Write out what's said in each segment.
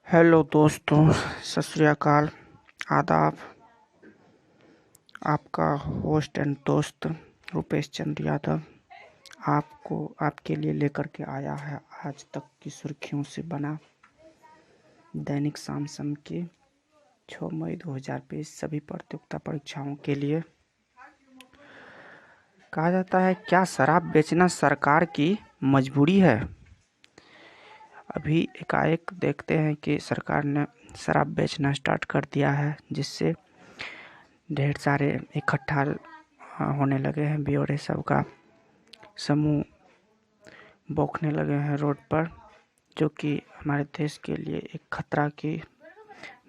Hello दोस्तों, सत श्री अकाल, आदाब। आपका होस्ट एंड दोस्त रुपेश चंद्र यादव आपको आपके लिए लेकर के आया है आज तक की सुर्खियों से बना दैनिक सामसम के 6 मई 2020 सभी प्रतियोगिता परीक्षाओं के लिए। कहा जाता है, क्या शराब बेचना सरकार की मजबूरी है? अभी एकाएक देखते हैं कि सरकार ने शराब बेचना स्टार्ट कर दिया है, जिससे ढेर सारे इकट्ठा होने लगे हैं। ब्यौरे सबका समूह बौखने लगे हैं रोड पर, जो कि हमारे देश के लिए एक खतरा की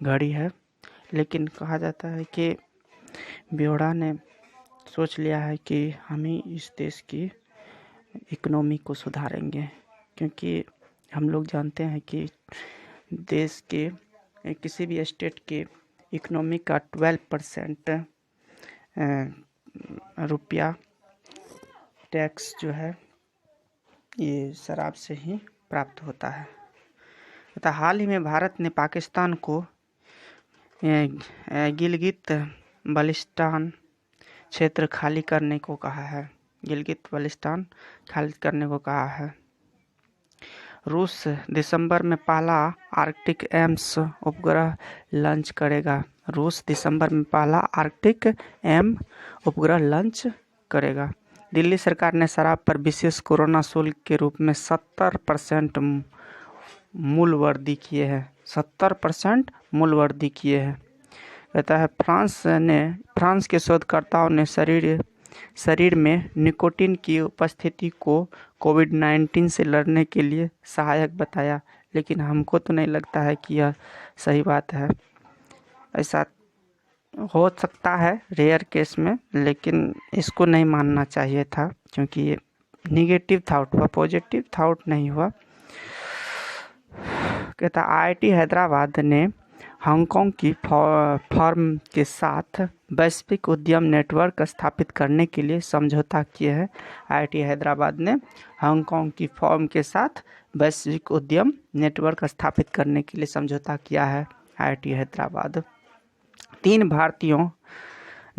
घड़ी है। लेकिन कहा जाता है कि ब्यौरा ने सोच लिया है कि हम ही इस देश की इकोनॉमी को सुधारेंगे, क्योंकि हम लोग जानते हैं कि देश के किसी भी स्टेट के इकोनॉमी का 12% रुपया टैक्स जो है ये शराब से ही प्राप्त होता है। तथा हाल ही में भारत ने पाकिस्तान को गिलगित बल्टिस्तान क्षेत्र खाली करने को कहा है। गिलगित बल्टिस्तान खाली करने को कहा है। रूस दिसंबर में पहला आर्कटिक एम्स उपग्रह लॉन्च करेगा। रूस दिसंबर में पहला आर्कटिक एम उपग्रह लॉन्च करेगा। दिल्ली सरकार ने शराब पर विशेष कोरोना शुल्क के रूप में 70% मूल्यवर्धी किए हैं। 70% मूल्यवर्धी किए हैं। कहता है, फ्रांस के शोधकर्ताओं ने शरीर में निकोटीन की उपस्थिति को कोविड-19 से लड़ने के लिए सहायक बताया, लेकिन हमको तो नहीं लगता है कि यह सही बात है। ऐसा हो सकता है रेयर केस में, लेकिन इसको नहीं मानना चाहिए था, क्योंकि ये निगेटिव थॉट हुआ, पॉजिटिव थॉट नहीं हुआ। कहता, आईआईटी हैदराबाद ने हांगकांग की फर्म के साथ वैश्विक उद्यम नेटवर्क स्थापित करने के लिए समझौता किया है। आईआईटी हैदराबाद ने हांगकांग की फर्म के साथ वैश्विक उद्यम नेटवर्क स्थापित करने के लिए समझौता किया है। आईआईटी हैदराबाद 3 भारतीयों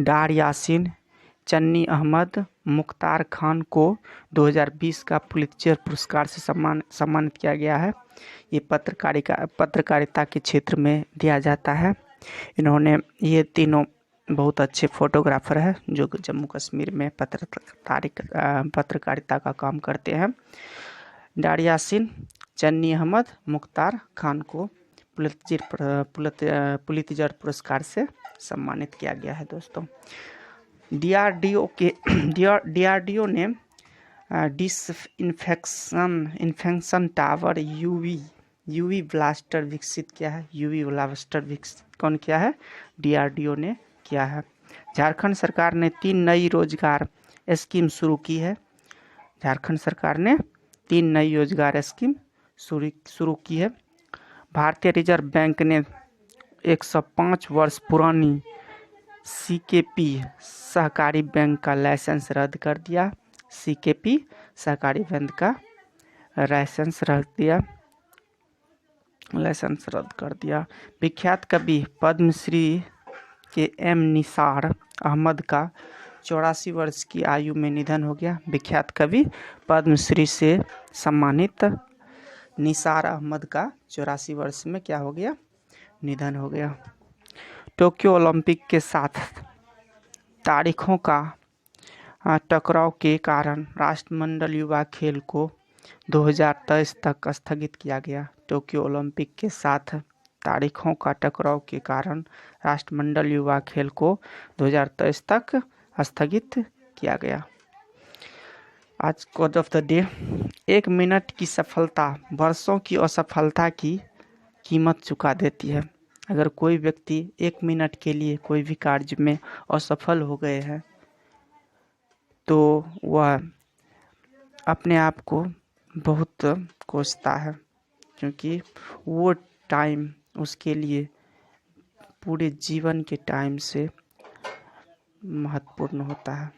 डार यासीन, चन्नी अहमद, मुख्तार खान को 2020 का पुलित्जर पुरस्कार से सम्मानित किया गया है। ये पत्रकारिता के क्षेत्र में दिया जाता है। ये तीनों बहुत अच्छे फोटोग्राफर हैं, जो जम्मू कश्मीर में पत्रकारिता का काम करते हैं। डार यासीन, चन्नी अहमद, मुख्तार खान को पुलित्जर पुरस्कार से सम्मानित किया गया है। दोस्तों, डीआरडीओ ने डिसइंफेक्शन टावर यूवी ब्लास्टर विकसित किया है। यूवी ब्लास्टर विकसित कौन किया है? डीआरडीओ ने किया है। झारखंड सरकार ने 3 नई रोजगार स्कीम शुरू की है। झारखंड सरकार ने 3 नई रोजगार स्कीम शुरू की है। भारतीय रिजर्व बैंक ने 105 वर्ष पुरानी सीकेपी सहकारी बैंक का लाइसेंस रद्द कर दिया। सीकेपी सहकारी बैंक का लाइसेंस रद्द कर दिया। विख्यात कवि पद्मश्री के एम निसार अहमद का 84 वर्ष की आयु में निधन हो गया। विख्यात कवि पद्मश्री से सम्मानित निसार अहमद का 84 वर्ष में क्या हो गया? निधन हो गया। टोक्यो ओलंपिक के साथ तारीखों का टकराव के कारण राष्ट्रमंडल युवा खेल को 2023 तक स्थगित किया गया। टोक्यो ओलंपिक के साथ तारीखों का टकराव के कारण राष्ट्रमंडल युवा खेल को 2023 तक स्थगित किया गया। आज code of the day, 1 minute की सफलता वर्षों की असफलता की कीमत चुका देती है। अगर कोई व्यक्ति 1 मिनट के लिए कोई भी कार्य में असफल हो गए हैं, तो वह अपने आप को बहुत कोसता है, क्योंकि वो टाइम उसके लिए पूरे जीवन के टाइम से महत्वपूर्ण होता है।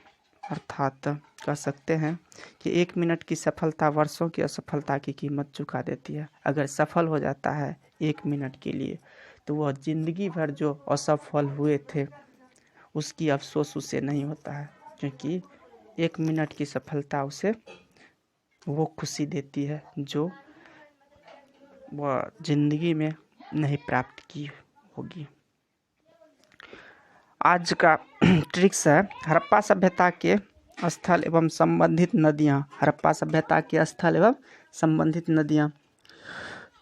अर्थात कह सकते हैं कि 1 मिनट की सफलता वर्षों की असफलता की कीमत चुका देती है। अगर सफल हो जाता है 1 मिनट के लिए तो वह जिंदगी भर जो असफल हुए थे उसकी अफसोस उसे नहीं होता है, क्योंकि 1 मिनट की सफलता उसे वो खुशी देती है जो वह जिंदगी में नहीं प्राप्त की होगी। आज का ट्रिक्स है हड़प्पा सभ्यता के स्थल एवं संबंधित नदियाँ। हड़प्पा सभ्यता के स्थल एवं संबंधित नदियाँ।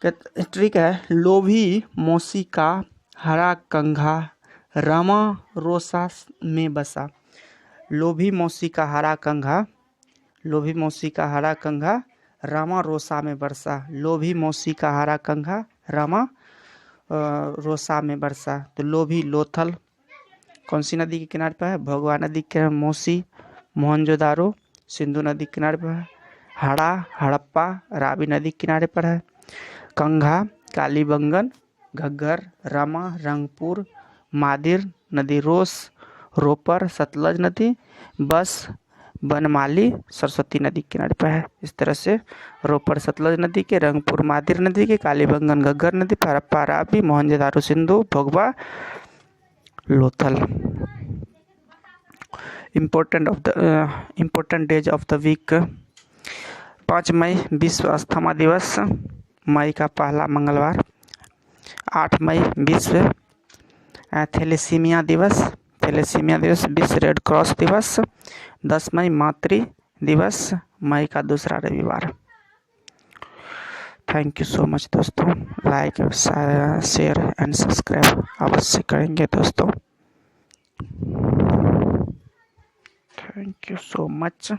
ट्रिक है लोभी मौसी का हरा कंघा रामा रोसा में बसा। लोभी मौसी का हरा कंघा, लोभी मौसी का हरा कंघा रामा रोसा में बरसा। लोभी मौसी का हरा कंघा रामा रोसा में बरसा। तो लोभी लोथल कौन सी नदी के किनारे पर है? भगवा नदी के किनारे। मौसी मोहनजोदारो सिंधु नदी के किनारे पर है। हड़ा हड़प्पा रावी नदी के किनारे पर है। कंघा कालीबंगन घग्गर रमा रंगपुर मादिर नदी रोस रोपर सतलज नदी बस बनमाली सरस्वती नदी के किनारे पर है। इस तरह से रोपर सतलज नदी के, रंगपुर मादिर नदी के, कालीबंगन घग्गर नदी, Harappa Ravi, Mohenjodaro Sindhu, Bhogava Lothal. Important days of the week. 5 मई विश्व अस्थमा दिवस, मई का पहला मंगलवार। 8 मई विश्व थैलेसीमिया दिवस, विश्व रेड क्रॉस दिवस। 10 मई मातृ दिवस, मई का दूसरा रविवार। थैंक यू सो मच दोस्तों। लाइक शेयर एंड सब्सक्राइब अवश्य करेंगे दोस्तों। Thank you so much.